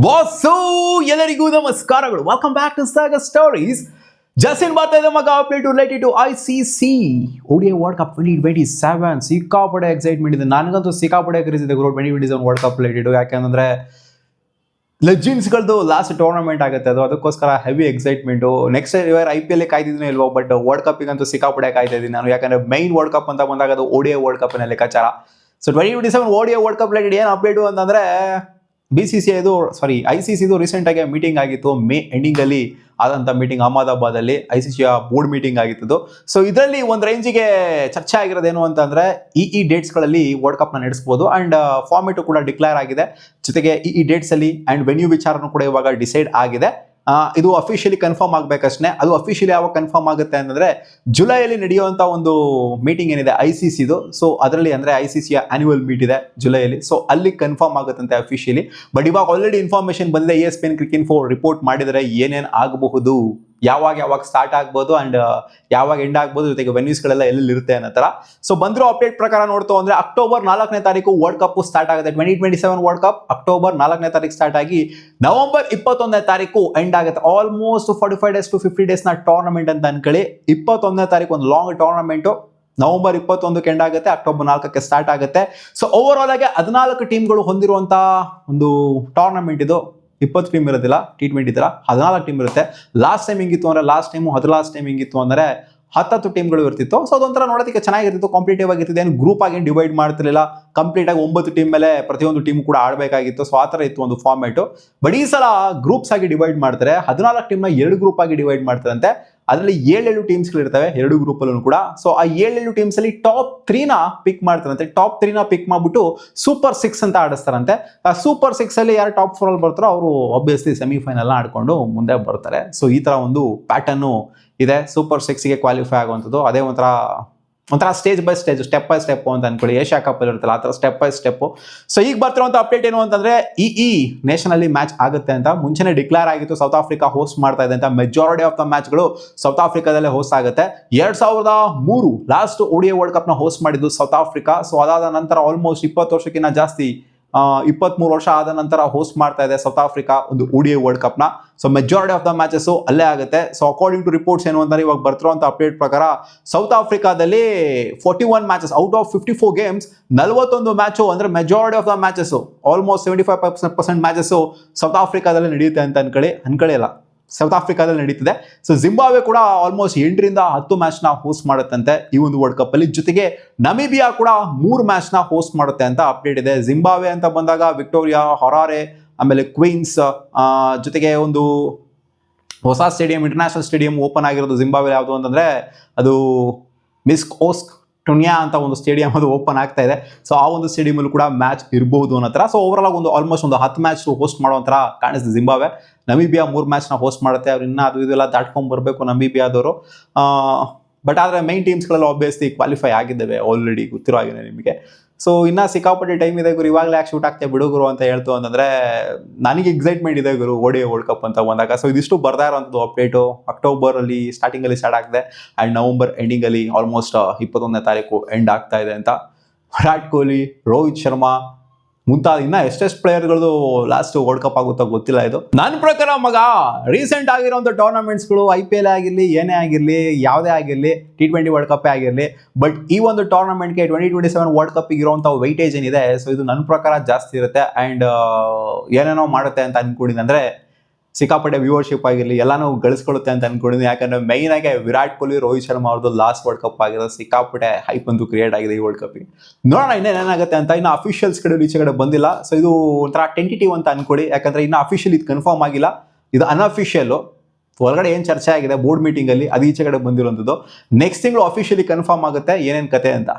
Boss ಎಲ್ಲರಿಗೂ ನಮಸ್ಕಾರಗಳು. Welcome back to Sagar Stories. Just in ಬರ್ತಾ ಇದೆ ಮಗ update related to ICC ODI World Cup 2027. ಸಿಕ್ಕಾಪಡೆ ಎಕ್ಸೈಟ್ಮೆಂಟ್ ಇದೆ. ನನಗಂತೂ ಸಿಕ್ಕಾಪಡೆ ಕರೆಸಿದೆ ಗುರು 2027 ವರ್ಲ್ಡ್ ಕಪ್ ರಿಲೇಟೆಡ್. ಯಾಕೆಂದ್ರೆ ಲೆಜೆಂಡ್ಸ್ಗಳದ್ದು ಲಾಸ್ಟ್ ಟೂರ್ನಮೆಂಟ್ ಆಗುತ್ತೆ ಅದು, ಅದಕ್ಕೋಸ್ಕರ heavy excitement. Next year IPL ಕಾಯ್ದಿದ್ದೀನಿ ಇಲ್ವೋ, ಬಟ್ ವರ್ಲ್ಡ್ ಕಪ್ಪಿಗಂತೂ ಸಿಕ್ಕಾಪಡೆ ಕಾಯ್ತಾ ಇದ್ದೀನಿ ನಾನು. ಯಾಕಂದ್ರೆ ಮೈನ್ ವರ್ಲ್ಡ್ ಕಪ್ ಅಂತ ಬಂದಾಗ ಅದು ODI ವರ್ಲ್ಡ್ ಕಪ್ನ ಲೆಕ್ಕಾಚಾರ. So 2027 ODI World Cup related ಏನು ಅಪ್ಡೇಟು ಅಂತಂದ್ರೆ ICC ರೀಸೆಂಟ್ ಆಗಿ ಮೀಟಿಂಗ್ ಆಗಿತ್ತು. ಮೇ ಎಂಡಿಂಗ್ ಅಲ್ಲಿ ಆದಂತ ಮೀಟಿಂಗ್ ಅಹಮದಾಬಾದ್ ಅಲ್ಲಿ ICC ಬೋರ್ಡ್ ಮೀಟಿಂಗ್ ಆಗಿತ್ತು. ಸೊ ಇದರಲ್ಲಿ ಒಂದು ರೇಂಜಿಗೆ ಚರ್ಚೆ ಆಗಿರೋದೇನು ಅಂತಂದ್ರೆ ಈ ಡೇಟ್ಸ್ ಗಳಲ್ಲಿ ವರ್ಲ್ಡ್ ಕಪ್ ನ ನಡೆಸಬಹುದು ಅಂಡ್ ಫಾರ್ಮೆಟ್ ಕೂಡ ಡಿಕ್ಲೇರ್ ಆಗಿದೆ. ಜೊತೆಗೆ ಈ ಡೇಟ್ಸ್ ಅಲ್ಲಿ ಅಂಡ್ ವೆನ್ಯೂ ವಿಚಾರನೂ ಕೂಡ ಇವಾಗ ಡಿಸೈಡ್ ಆಗಿದೆ. ಇದು ಅಫಿಷಿಯಲಿ ಕನ್ಫರ್ಮ್ ಆಗ್ಬೇಕಷ್ಟೇ. ಅದು ಅಫಿಷಿಯಲಿ ಯಾವಾಗ ಕನ್ಫರ್ಮ್ ಆಗುತ್ತೆ ಅಂತಂದ್ರೆ ಜುಲೈಯಲ್ಲಿ ನಡೆಯುವಂತ ಒಂದು ಮೀಟಿಂಗ್ ಏನಿದೆ ICCದು. ಸೊ ಅದರಲ್ಲಿ ಅಂದ್ರೆ ICC ಆನ್ಯುವಲ್ ಮೀಟ್ ಇದೆ ಜುಲೈಯಲ್ಲಿ. ಸೊ ಅಲ್ಲಿ ಕನ್ಫರ್ಮ್ ಆಗುತ್ತಂತೆ ಅಫಿಷಿಯಲಿ. ಬಟ್ ಇವಾಗ ಆಲ್ರೆಡಿ ಇನ್ಫಾರ್ಮೇಶನ್ ಬಂದಿದೆ. ESPN Cricinfo ರಿಪೋರ್ಟ್ ಮಾಡಿದರೆ ಏನೇನು ಆಗಬಹುದು, ಯಾವಾಗ ಸ್ಟಾರ್ಟ್ ಆಗ್ಬೋದು ಅಂಡ್ ಯಾವಾಗ ಎಂಡ್ ಆಗ್ಬೋದು, ಜೊತೆಗೆ ವೆನ್ಯೂಸ್ಗಳೆಲ್ಲ ಎಲ್ಲಿ ಇರುತ್ತೆ ಅನ್ನೋ ತರ. ಸೊ ಬಂದಿರೋ ಅಪ್ಡೇಟ್ ಪ್ರಕಾರ ನೋಡ್ತು ಅಂದ್ರೆ ಅಕ್ಟೋಬರ್ 4ನೇ ತಾರೀಕು ವರ್ಲ್ಡ್ ಕಪ್ ಸ್ಟಾರ್ಟ್ ಆಗುತ್ತೆ. 2027 ವರ್ಲ್ಡ್ ಕಪ್ ಅಕ್ಟೋಬರ್ 4ನೇ ತಾರೀಕು ಸ್ಟಾರ್ಟ್ ಆಗಿ ನವೆಂಬರ್ 21ನೇ ತಾರೀಕು ಎಂಡ್ ಆಗುತ್ತೆ. ಆಲ್ಮೋಸ್ಟ್ 45 ಡೇಸ್ ಟು 50 ಡೇಸ್ ನ ಟೂರ್ನಮೆಂಟ್ ಅಂತ ಅನ್ಕೊಳ್ಳಿ. 21ನೇ ತಾರೀಕು ಒಂದು ಲಾಂಗ್ ಟೂರ್ನಮೆಂಟ್. ನವೆಂಬರ್ 21ಕ್ಕೆ ಎಂಡ್ ಆಗುತ್ತೆ, ಅಕ್ಟೋಬರ್ 4ಕ್ಕೆ ಸ್ಟಾರ್ಟ್ ಆಗುತ್ತೆ. ಸೊ ಓವರ್ ಆಲ್ ಆಗಿ 14 ಟೀಮ್ಗಳು ಹೊಂದಿರುವಂತ ಒಂದು ಟೂರ್ನಮೆಂಟ್ ಇದು. 20 ಟೀಮ್ ಇರೋದಿಲ್ಲ, T20 ತರ 14 ಟೀಮ್ ಇರುತ್ತೆ. ಲಾಸ್ಟ್ ಟೈಮ್ ಹಿಂಗಿತ್ತು ಅಂದ್ರೆ 10 ಟೀಮ್ಗಳು ಇರ್ತಿತ್ತು. ಸೊ ಅದೊಂಥರ ನೋಡೋದಕ್ಕೆ ಚೆನ್ನಾಗಿರ್ತಿತ್ತು, ಕಾಂಪಿಟೇಟಿವ್ ಆಗಿರ್ತಿತ್ತು. ಏನು ಗ್ರೂಪ್ ಆಗಿ ಡಿವೈಡ್ ಮಾಡ್ತಿರ್ಲಿಲ್ಲ, ಕಂಪ್ಲೀಟ್ ಆಗಿ 9 ಟೀಮ್ ಮೇಲೆ ಪ್ರತಿಯೊಂದು ಟೀಮ್ ಕೂಡ ಆಡಬೇಕಾಗಿತ್ತು. ಸೊ ಆ ಥರ ಇತ್ತು ಒಂದು ಫಾರ್ಮ್ಯಾಟು. ಬಟ್ ಈ ಸಲ ಗ್ರೂಪ್ಸ್ ಆಗಿ ಡಿವೈಡ್ ಮಾಡ್ತಾರೆ. 14 ಟೀಮ್ನ 2 ಗ್ರೂಪ್ ಆಗಿ ಡಿವೈಡ್ ಮಾಡ್ತಾರಂತೆ. ಅದರಲ್ಲಿ 7 ಟೀಮ್ಸ್ಗಳು ಇರ್ತವೆ 2 ಗ್ರೂಪ್ ಅಲ್ಲೂ ಕೂಡ. ಸೊ ಆ 7 ಟೀಮ್ಸ್ ಅಲ್ಲಿ ಟಾಪ್ 3ನ ಪಿಕ್ ಮಾಡ್ತಾರಂತೆ. ಟಾಪ್ 3ನ ಪಿಕ್ ಮಾಡ್ಬಿಟ್ಟು ಸೂಪರ್ 6 ಅಂತ ಆಡಿಸ್ತಾರಂತೆ. ಆ ಸೂಪರ್ 6 ಅಲ್ಲಿ ಯಾರು ಟಾಪ್ 4 ಅಲ್ಲಿ ಬರ್ತಾರೋ ಅವರು ಆಬ್ವಿಯಸ್ಲಿ ಸೆಮಿಫೈನಲ್ ಆಡ್ಕೊಂಡು ಮುಂದೆ ಬರ್ತಾರೆ. ಸೊ ಈ ತರ ಒಂದು ಪ್ಯಾಟರ್ನು ಇದೆ ಸೂಪರ್ 6ಗೆ ಕ್ವಾಲಿಫೈ ಆಗುವಂಥದ್ದು. ಅದೇ ಒಂಥರ stage by stage, step by step ಅಂತ ಅನ್ಕೊಳ್ಳಿ. ಏಷ್ಯಾ ಕಪ್ ಅಲ್ಲಿ ಇರುತ್ತಲ್ಲ ಆ ಥರ ಸ್ಟೆಪ್ ಬೈ ಸ್ಟೆಪ್. ಸೊ ಈಗ ಬರ್ತಿರುವಂಥ ಅಪ್ಡೇಟ್ ಏನು ಅಂತಂದ್ರೆ ಈ ನೇಷನ್ ಅಲ್ಲಿ ಮ್ಯಾಚ್ ಆಗುತ್ತೆ ಅಂತ ಮುಂಚೆನೆ ಡಿಕ್ಲೇರ್ ಆಗಿತ್ತು. ಸೌತ್ ಆಫ್ರಿಕಾ ಹೋಸ್ಟ್ ಮಾಡ್ತಾ ಇದೆ ಅಂತ. ಮೆಜಾರಿಟಿ ಆಫ್ ದ ಮ್ಯಾಚ್ಗಳು ಸೌತ್ ಆಫ್ರಿಕಾದಲ್ಲೇ ಹೋಸ್ಟ್ ಆಗುತ್ತೆ. 2003 ಲಾಸ್ಟ್ ODI ವರ್ಲ್ಡ್ ಕಪ್ ನ ಹೋಸ್ಟ್ ಮಾಡಿದ್ದು ಸೌತ್ ಆಫ್ರಿಕಾ. ಸೊ ಅದಾದ ನಂತರ ಆಲ್ಮೋಸ್ಟ್ 20 ವರ್ಷಕ್ಕಿಂತ ಜಾಸ್ತಿ 23 ವರ್ಷ ಆದ ನಂತರ ಹೋಸ್ಟ್ ಮಾಡ್ತಾ ಇದೆ ಸೌತ್ ಆಫ್ರಿಕಾ ಒಂದು ODI ವರ್ಲ್ಡ್ ಕಪ್ ನ. So majority of the matches ಅಲ್ಲೇ ಆಗುತ್ತೆ. ಸೊ ಅಕಾರ್ಡಿಂಗ್ ಟು ರಿಪೋರ್ಟ್ಸ್ ಏನು ಅಂತಾರೆ ಇವಾಗ ಬರ್ತಿರುವಂತ ಅಪ್ಡೇಟ್ ಪ್ರಕಾರ ಸೌತ್ ಆಫ್ರಿಕಾದಲ್ಲಿ 41 matches out of 54 games 41 match ಅಂದ್ರೆ majority of the matches almost 75% matches South ಆಫ್ರಿಕಾದಲ್ಲಿ ನಡೆಯುತ್ತೆ ಅಂತ ಅನ್ಕೊಳ್ಳಿಲ್ಲ, ಸೌತ್ ಆಫ್ರಿಕಾದಲ್ಲಿ ನಡೀತಿದೆ. ಸೊ ಜಿಂಬಾಬ್ವೆ ಕೂಡ ಆಲ್ಮೋಸ್ಟ್ 8ರಿಂದ 10 ಮ್ಯಾಚ್ ನ ಹೋಸ್ಟ್ ಮಾಡುತ್ತಂತೆ ಈ ಒಂದು ವರ್ಲ್ಡ್ ಕಪ್ ಅಲ್ಲಿ. ಜೊತೆಗೆ ನಮಿಬಿಯಾ ಕೂಡ 3 ಮ್ಯಾಚ್ ನ ಹೋಸ್ಟ್ ಮಾಡುತ್ತೆ ಅಂತ ಅಪ್ಡೇಟ್ ಇದೆ. ಜಿಂಬಾಬ್ವೆ ಅಂತ ಬಂದಾಗ ವಿಕ್ಟೋರಿಯಾ, ಹರಾರೆ, ಆಮೇಲೆ ಕ್ವೀನ್ಸ್, ಜೊತೆಗೆ ಒಂದು ಹೊಸ ಸ್ಟೇಡಿಯಂ, ಇಂಟರ್ನ್ಯಾಷನಲ್ ಸ್ಟೇಡಿಯಂ ಓಪನ್ ಆಗಿರೋದು ಜಿಂಬಾಬ್ವೆ. ಯಾವುದು ಅಂತಂದ್ರೆ ಅದು ಮಿಸ್ಕೋಸ್ಕ್ ಟುನ್ಯಾ ಅಂತ ಒಂದು ಸ್ಟೇಡಿಯಂ ಅದು ಓಪನ್ ಆಗ್ತಾ ಇದೆ. ಸೊ ಆ ಒಂದು ಸ್ಟೇಡಿಯಂ ಅಲ್ಲಿ ಕೂಡ ಮ್ಯಾಚ್ ಇರಬಹುದು ಅನ್ನೋ ತರ. ಸೊ ಓವರ್ ಆಲ್ ಆಲ್ಮೋಸ್ಟ್ ಒಂದು 10 ಮ್ಯಾಚ್ ಹೋಸ್ಟ್ ಮಾಡೋ ತರ ಕಾಣಿಸ್ತಿದೆ ಜಿಂಬಾಬ್ವೆ. ನಮಿಬಿಯಾ 3 ಮ್ಯಾಚ್ ನ ಹೋಸ್ಟ್ ಮಾಡುತ್ತೆ. ಅವ್ರು ಇನ್ನೂ ಅದು ಇದೆಲ್ಲ ದಾಟ್ಕೊಂಡ್ ಬರಬೇಕು ನಮಿಬಿಯಾದವರು. ಬಟ್ ಆದ್ರೆ ಮೈನ್ ಟೀಮ್ಸ್ಗಳೆಲ್ಲ ಆಬ್ವಿಯಸ್ಲಿ ಕ್ವಾಲಿಫೈ ಆಗಿದ್ದಾವೆ ಆಲ್ರೆಡಿ, ಗೊತ್ತಿರೋ ಹಾಗೆ ನಿಮಗೆ. ಸೊ ಇನ್ನ ಸಿಕ್ಕಾಪಟ್ಟೆ ಟೈಮ್ ಇದೆ ಗುರು, ಇವಾಗಲೇ ಯಾಕೆ ಶೂಟ್ ಆಗ್ತೇ ಬಿಡು ಗುರು ಅಂತ ಹೇಳ್ತು ಅಂತಂದ್ರೆ ನನಗೆ ಎಕ್ಸೈಟ್ಮೆಂಟ್ ಇದೆ ಗುರು ODI ವರ್ಲ್ಡ್ ಕಪ್ ಅಂತ ಬಂದಾಗ. ಸೊ ಇದಿಷ್ಟು ಬರ್ತಾ ಇರೋಂಥದ್ದು ಅಪ್ಡೇಟು. ಅಕ್ಟೋಬರ್ ಅಲ್ಲಿ ಸ್ಟಾರ್ಟಿಂಗ್ ಅಲ್ಲಿ ಸ್ಟಾರ್ಟ್ ಆಗಿದೆ ಅಂಡ್ ನವೆಂಬರ್ ಎಂಡಿಂಗ್ ಅಲ್ಲಿ ಆಲ್ಮೋಸ್ಟ್ 21ನೇ ತಾರೀಕು ಎಂಡ್ ಆಗ್ತಾ ಇದೆ ಅಂತ. ವಿರಾಟ್ ಕೊಹ್ಲಿ, ರೋಹಿತ್ ಶರ್ಮಾ ಮುಂತಾದ ಇನ್ನ ಎಷ್ಟೆಷ್ಟು ಪ್ಲೇಯರ್ಗಳು ಲಾಸ್ಟ್ ವರ್ಲ್ಡ್ ಕಪ್ ಆಗುತ್ತೋ ಗೊತ್ತಿಲ್ಲ. ಇದು ನನ್ನ ಪ್ರಕಾರ ಮಗ ರೀಸೆಂಟ್ ಆಗಿರೋಂಥ ಟೂರ್ನಮೆಂಟ್ಸ್ಗಳು IPL ಆಗಿರಲಿ, ಏನೇ ಆಗಿರಲಿ, ಯಾವುದೇ ಆಗಿರಲಿ, T20 ವರ್ಲ್ಡ್ ಕಪ್ ಆಗಿರಲಿ, ಬಟ್ ಈ ಒಂದು ಟೂರ್ನಮೆಂಟ್ಗೆ 2027 ವರ್ಲ್ಡ್ ಕಪ್ ಇರುವಂಥ ವೈಟೇಜ್ ಏನಿದೆ, ಸೊ ಇದು ನನ್ನ ಪ್ರಕಾರ ಜಾಸ್ತಿ ಇರುತ್ತೆ ಅಂಡ್ ಏನೇನೋ ಮಾಡುತ್ತೆ ಅಂತ ಅನ್ಕೊಂಡಿದ್ದೆ. ಅಂದ್ರೆ ಸಿಕ್ಕಾಪಟ್ಟೆ ವ್ಯೂವರ್ಶಿಪ್ ಆಗಿರಲಿ ಎಲ್ಲಾನು ಗಳಿಸ್ಕೊಳ್ಳುತ್ತೆ ಅಂತ ಅನ್ಕೊಂಡಿದ್ದೀನಿ. ಯಾಕಂದ್ರೆ ಮೈನ್ ಆಗಿ ವಿರಾಟ್ ಕೊಹ್ಲಿ, ರೋಹಿತ್ ಶರ್ಮಾ ಅವ್ರದ್ದು ಲಾಸ್ಟ್ ವರ್ಲ್ಡ್ ಕಪ್ ಆಗಿರೋದು ಸಿಕ್ಕಾಪಟ್ಟೆ ಹೈಪ್ ಅಂತೂ ಕ್ರಿಯೇಟ್ ಆಗಿದೆ ಈ ವರ್ಲ್ಡ್ ಕಪ್ಗೆ. ನೋಡೋಣ ಇನ್ನೇನಾಗುತ್ತೆ ಅಂತ. ಇನ್ನು ಅಫಿಷಿಯಲ್ ಸ್ಕೆಡ್ಯೂಲ್ ಈಚೆ ಕಡೆ ಬಂದಿಲ್ಲ. ಸೊ ಇದು ಒಂಥರ ಟೆಂಟಿಟಿವ್ ಅಂತ ಅನ್ಕೊಳ್ಳಿ. ಯಾಕಂದ್ರೆ ಇನ್ನು ಅಫಿಷಿಯಲ್ ಇದು ಕನ್ಫರ್ಮ್ ಆಗಿಲ್ಲ, ಇದು ಅನ್ಅಫಿಷಿಯಲ್. ಹೊರಗಡೆ ಏನು ಚರ್ಚೆ ಆಗಿದೆ ಬೋರ್ಡ್ ಮೀಟಿಂಗ್ ಅಲ್ಲಿ ಅದು ಈಚೆ ಕಡೆ ಬಂದಿರುವಂಥದ್ದು. ನೆಕ್ಸ್ಟ್ ತಿಂಗಳು ಅಫಿಷಿಯಲಿ ಕನ್ಫರ್ಮ್ ಆಗುತ್ತೆ ಏನೇನು ಕತೆ ಅಂತ.